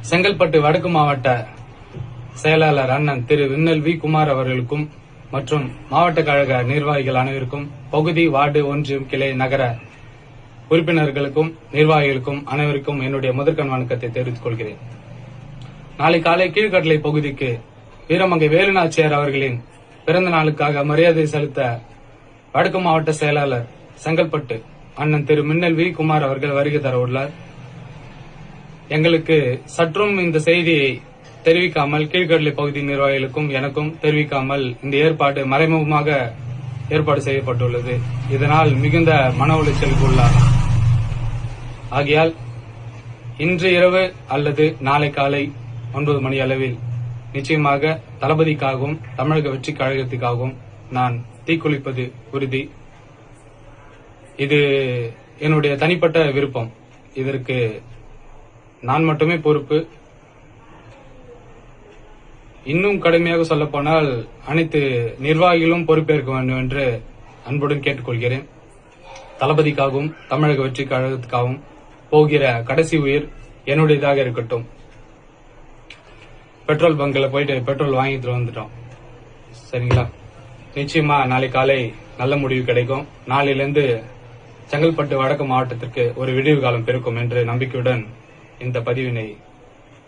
செங்கல்பட்டு வடக்கு மாவட்ட செயலாளர் அண்ணன் திரு விண்ணல் வி குமார் அவர்களுக்கும் மற்றும் மாவட்ட கழக நிர்வாகிகள் அனைவருக்கும் பகுதி வார்டு ஒன்றியம் கிளை நகர உறுப்பினர்களுக்கும் நிர்வாகிகளுக்கும் அனைவருக்கும் என்னுடைய முதற்கண் வணக்கத்தை தெரிவித்துக் கொள்கிறேன். நாளை காலை கீழ்கட்டளை பகுதிக்கு வீரமங்கை வேலுநாச்சியார் அவர்களின் பிறந்த நாளுக்காக மரியாதை செலுத்த வடக்கு மாவட்ட செயலாளர் செங்கல்பட்டு அண்ணன் திரு மின்னல் வி குமார் அவர்கள் வருகை தர உள்ளார். எங்களுக்கு சற்றும் இந்த செய்தியை தெரிவிக்காமல் கீழ்கடலை பகுதி நிர்வாகிகளுக்கும் எனக்கும் தெரிவிக்காமல் இந்த ஏற்பாடு மறைமுகமாக ஏற்பாடு செய்யப்பட்டுள்ளது. இதனால் மிகுந்த மன உளைச்சலுக்கு உள்ளார். ஆகையால் இன்று இரவு அல்லது நாளை காலை 9 மணி அளவில் நிச்சயமாக தளபதிக்காகவும் தமிழக வெற்றி கழகத்துக்காகவும் நான் தீக்குளிப்பது உறுதி. இது என்னுடைய தனிப்பட்ட விருப்பம். இதற்கு நான் மட்டுமே பொறுப்பு. இன்னும் கடுமையாக சொல்லப்போனால் அனைத்து நிர்வாகிகளும் பொறுப்பேற்க வேண்டும் என்று அன்புடன் கேட்டுக்கொள்கிறேன். தளபதிக்காகவும் தமிழக வெற்றி கழகத்துக்காகவும் போகிற கடைசி உயிர் என்னுடையதாக இருக்கட்டும். பெட்ரோல் பங்க்ல போயிட்டு பெட்ரோல் வாங்கிட்டு வந்துட்டோம். சரிங்களா? நிச்சயமா நாளை காலை நல்ல முடிவு கிடைக்கும். நாளையிலிருந்து செங்கல்பட்டு வடக்கு மாவட்டத்திற்கு ஒரு விடிவு காலம் பிறக்கும் என்ற நம்பிக்கையுடன் இந்த பதிவினை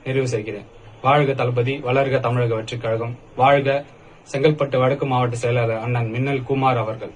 நிறைவு செய்கிறேன். வாழ்க தளபதி, வளர்க தமிழக வெற்றி கழகம், வாழ்க செங்கல்பட்டு வடக்கு மாவட்ட செயலாளர் அண்ணன் மின்னல் குமார் அவர்கள்.